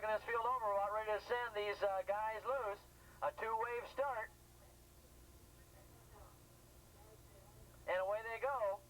looking this field over, we're about ready to send these guys loose. A two-wave start. And away they go.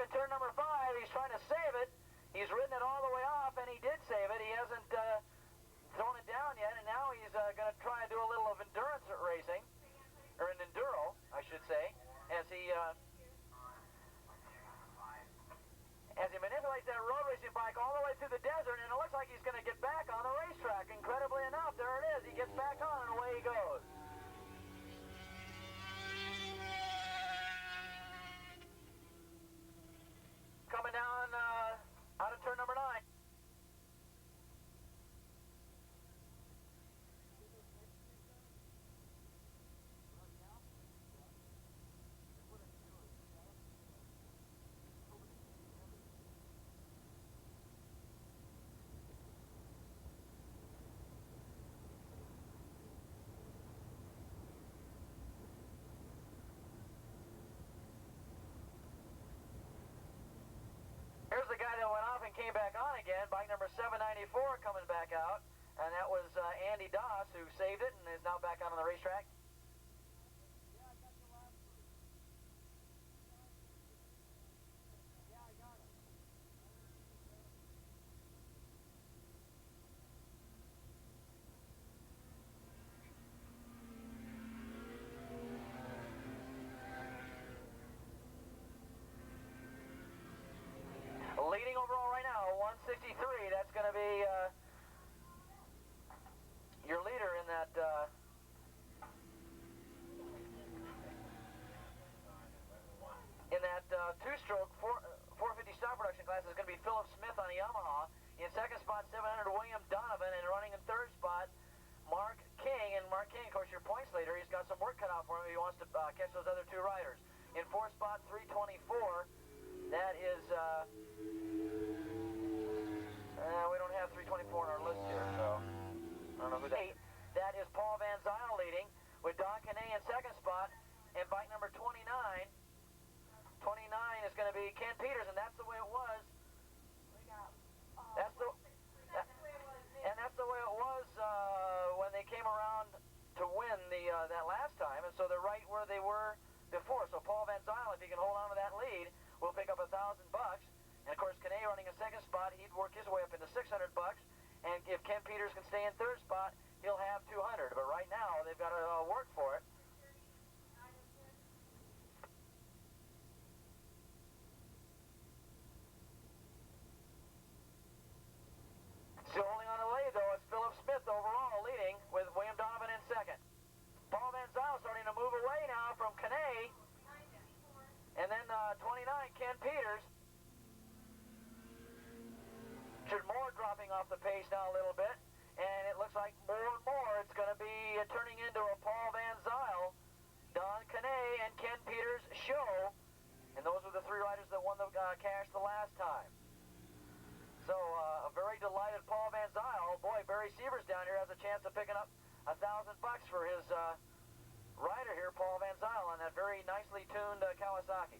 Turn number 5, he's trying to save it. He's ridden it all the way off, and he did save it. He hasn't thrown it down yet, and now he's going to try and do a little of endurance racing, or an enduro, I should say, as he manipulates that road racing bike all the way through the desert, and it looks like he's going to get back on the racetrack. Incredibly enough, there it is. He gets back on, and away he goes. Coming down out of turn number 9. Here's the guy that went off and came back on again, bike number 794 coming back out, and that was Andy Doss, who saved it and is now back out on the racetrack. Yeah, I got the last one. Yeah, I got it. Leading overall right now, 163. That's going to be your leader in that two-stroke 450 stock production class is going to be Philip Smith on a Yamaha. In second spot, 700 William Donovan, and running in third spot, Mark King. And Mark King, of course, your points leader. He's got some work cut out for him. He wants to catch those other two riders. In fourth spot, 324. That is. We don't have 324 on our list here, so I don't know who that is. That is Paul Van Zyl leading, with Don Canay in second spot, and bike number 29. 29 is going to be Ken Peters, and that's the way it was. That's the way it was when they came around to win that last time, and so they're right where they were before. So Paul Van Zyl, if he can hold on to that lead, will pick up $1,000. And of course, Canay running in second spot, he'd work his way up into $600. And if Ken Peters can stay in third spot, he'll have $200. But right now, they've got to work for it. Still holding on to the lead, though, it's Philip Smith overall leading, with William Donovan in second. Paul Van Zyl starting to move away now from Canay. And then 29, Ken Peters. Moore dropping off the pace now a little bit, and it looks like more and more it's going to be turning into a Paul Van Zyl, Don Canay, and Ken Peters show, and those were the three riders that won the cash the last time. So a very delighted Paul Van Zyl. Boy, Barry Sievers down here has a chance of picking up $1,000 for his rider here, Paul Van Zyl, on that very nicely tuned Kawasaki.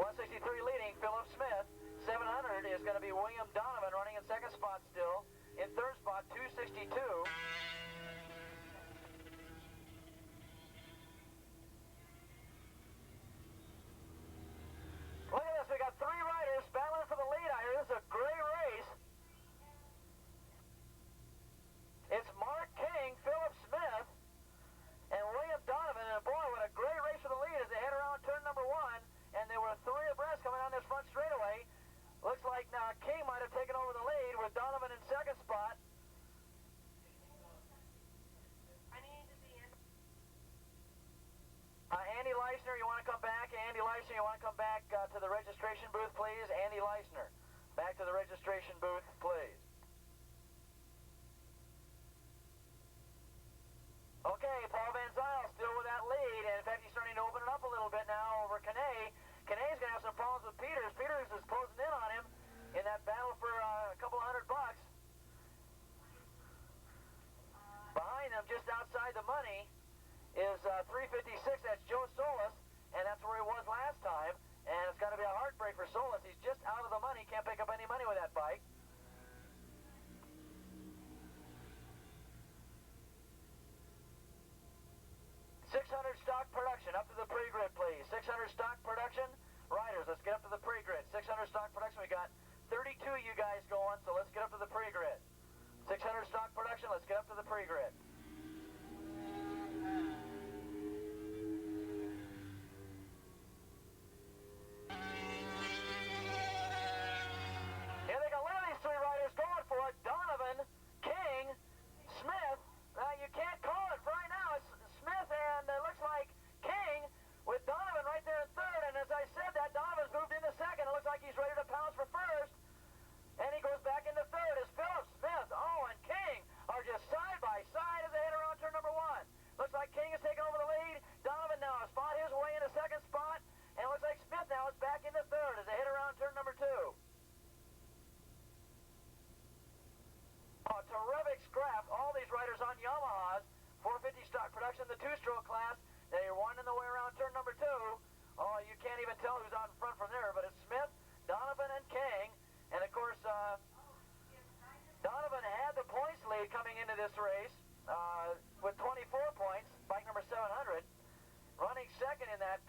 163 leading, Philip Smith. 700 is going to be William Donovan running in second spot still. In third spot, 262. welcome back to the registration booth, please. Andy Leisner. Back to the registration booth, please. Okay, Paul Van Zyl still with that lead, and in fact he's starting to open it up a little bit now over Kane. Kane's going to have some problems with Peters. Peters is closing in on him in that battle for a couple $100. Behind them, just outside the money, is 356. That's Joe Solis, and that's where he was last time. And it's got to be a heartbreak for Solis. He's just out of the money. Can't pick up any money with that bike. Stock production, up to the pre-grid, please. 600 stock production. Riders, let's get up to the pre-grid. 600 stock production. We got 32 you guys going, so let's get up to the pre-grid. 600 stock production, let's get up to the pre-grid. Here they go. Look at these three riders going for it. Donovan, King, Smith. You can't call it for right now. It's Smith and it looks like King with Donovan right there in third. And as I said that, Donovan's moved into second. It looks like he's ready to pounce for first. And he goes back into third as Phillips, Smith, and King are just side by side as they head around turn number one. Looks like King is taking over the lead. Donovan now has fought his way into second spot. And it looks like Smith now is back into third as they head around turn number two. Terrific scrap. All these riders on Yamahas. 450 stock production, the two-stroke class. They're winding the way around turn number two. Oh, you can't even tell who's out in front from there, but it's Smith, Donovan, and King. And of course, Donovan had the points lead coming into this race with 24 points, bike number 700. Running second in that,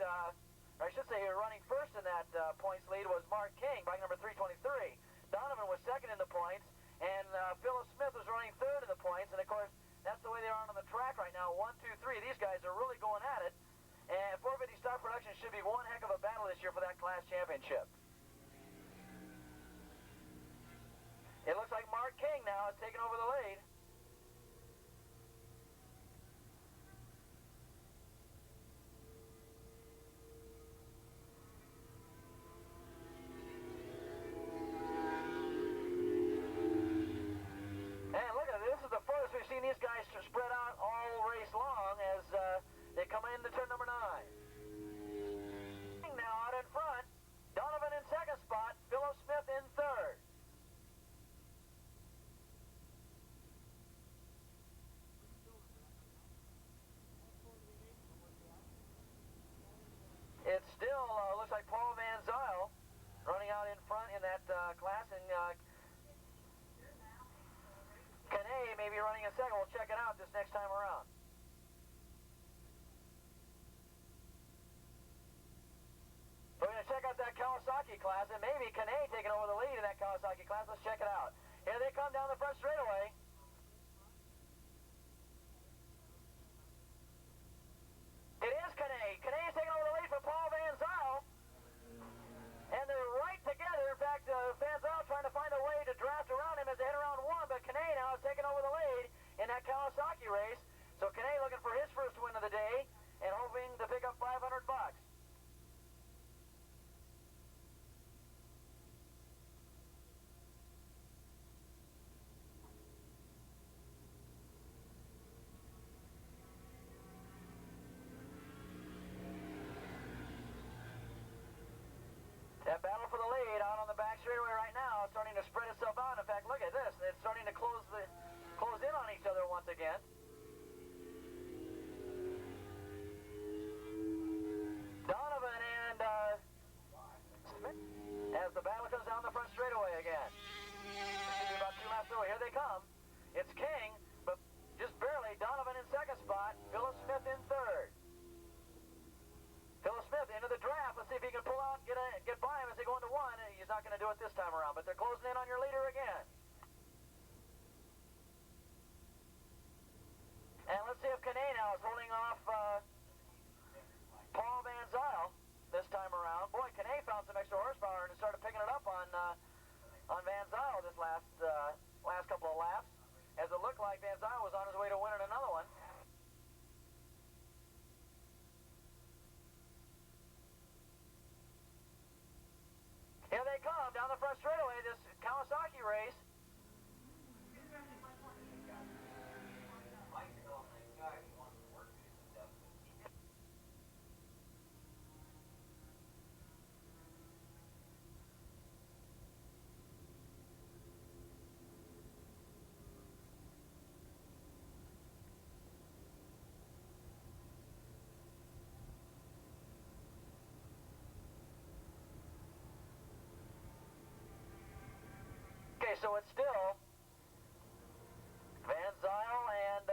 or I should say running first in that points lead was Mark King, bike number 323. Donovan was second in the points, and Philip Smith was running third in the points. And of course, that's the way they are on the track right now. 1, 2, 3. These guys are really going at it. And 450 stock production should be one heck of a battle this year for that class championship. It looks like Mark King now is taking over the lead. And look at it, this is the furthest we've seen these guys spread out all race long as they come into turn number 9. Now out in front, Donovan in second spot, Philip Smith in third. It still looks like Paul Van Zyl running out in front in that class, and Kane may be running in second. We'll check it out this next time around. So we're going to check out that Kawasaki class, and maybe Kane taking over the lead in that Kawasaki class. Let's check it out. Here they come down the front straightaway. It is Kane. Kane is taking over the lead for Paul Van Zyl. And they're right together. In fact, Van Zyl trying to find a way to draft around him as they head around one, but Kane now is taking over the lead in that Kawasaki race. So Kane looking for his first win of the day and hoping to pick up $500. That battle for the lead out on the back straightaway right now is starting to spread itself out. In fact, look at this. It's starting to close in on each other once again. Donovan and Smith as the battle comes down the front straightaway again. Should be about 2 laps away. Here they come. It's King, but just barely. Donovan in second spot. Philip Smith in third. Philip Smith into the draft. Let's see if he can pull out, get by him as they go into one. He's not going to do it this time around, but they're closing in on your leader again. And let's see if Kane now is holding off Paul Van Zyl this time around. Boy, Kane found some extra horsepower and started picking it up on Van Zyl this last couple of laps, as it looked like Van Zyl was on his way to winning another one. Kawasaki race. Okay, so it's still Van Zyl and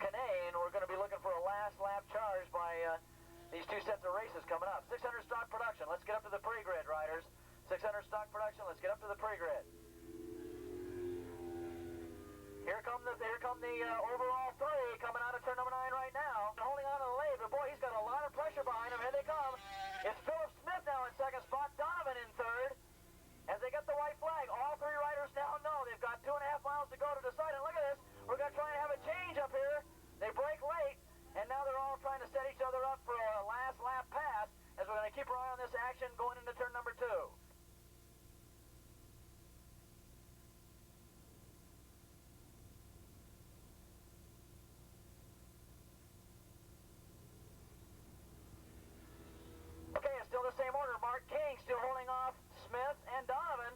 Kanay, and we're going to be looking for a last lap charge by these two sets of races coming up. 600 stock production. Let's get up to the pre-grid, riders. 600 stock production. Let's get up to the pre-grid. Here come the overall three coming out of turn number 9 right now. Holding on to the lead, but boy, he's got a lot of pressure behind him. Here they come. It's Philip Smith now in second spot. Donovan in third. As they get the white flag, all three riders now know they've got 2.5 miles to go to decide. And look at this, we're going to try and have a change up here. They break late, and now they're all trying to set each other up for a last lap pass as we're going to keep our eye on this action going into turn number 2. Okay, it's still the same order. Mark King still holding off Smith and Donovan,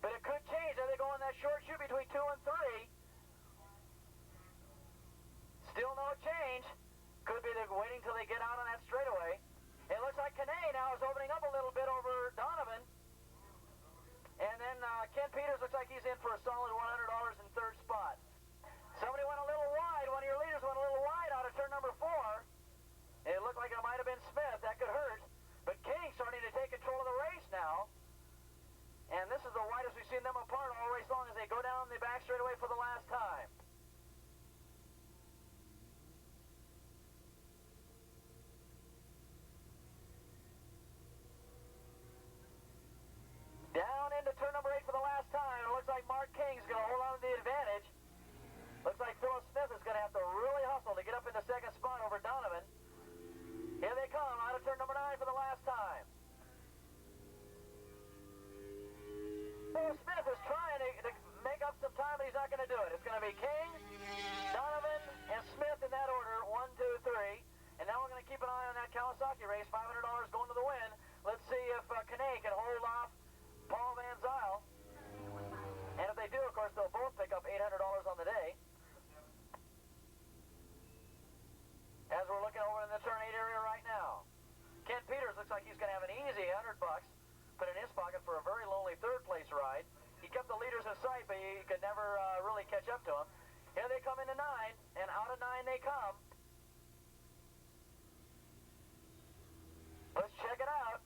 but it could change. Are they going that short shoot between 2 and 3? Still no change. Could be they're waiting till they get out on that straightaway. It looks like Kanay now is opening up a little bit over Donovan. And then Ken Peters looks like he's in for a solid $100 in third spot. Somebody went a little wide. One of your leaders went a little wide out of turn number 4. It looked like it might have been Smith. That could hurt. But King's starting to take control of the race now. And this is the widest we've seen them apart all race long as they go down the back straightaway for the last time. Down into turn number 8 for the last time. It looks like Mark King's going to hold on to the advantage. Looks like Philip Smith is going to have to really hustle to get up into second spot over Donovan. Here they come out of turn number 9 for the last time. Philip Smith is trying to make up some time, but he's not going to do it. It's going to be King, Donovan, and Smith in that order. 1, 2, 3. And now we're going to keep an eye on that Kawasaki race. $500 going to the win. Let's see if Kanay can hold off Paul Van Zyl. And if they do, of course, they'll both pick up $800 on the day. As we're looking over in the turn 8 area right now. Ken Peters looks like he's going to have an easy $100 put in his pocket for a very lonely third place ride. He kept the leaders in sight, but he could never really catch up to them. Here they come into 9, and out of 9 they come. Let's check it out.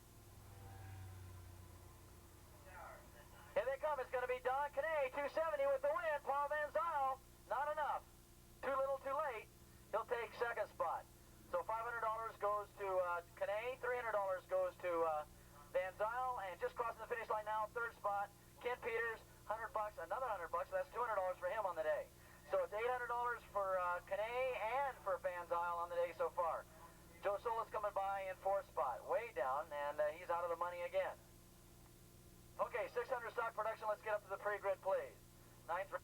Here they come. It's going to be Don Kanay, 270 with the win. Paul Van Zyl, not enough. Too little, too late. He'll take second spot. So $500 goes to Kanay, $300 goes to Van Zyl, and just crossing the finish line now, third spot, Ken Peters, $100, another $100, so that's $200 for him on the day. So it's $800 for Kanay and for Van Zyl on the day so far. Joe Solis coming by in fourth spot, way down, and he's out of the money again. Okay, 600 stock production, let's get up to the pre-grid, please. 9-3.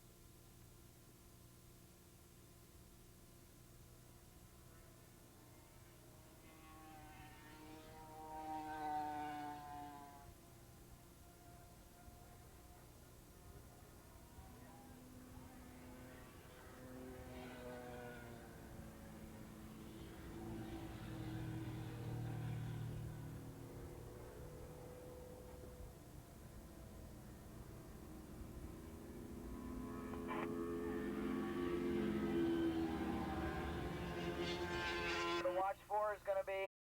To watch for is going to be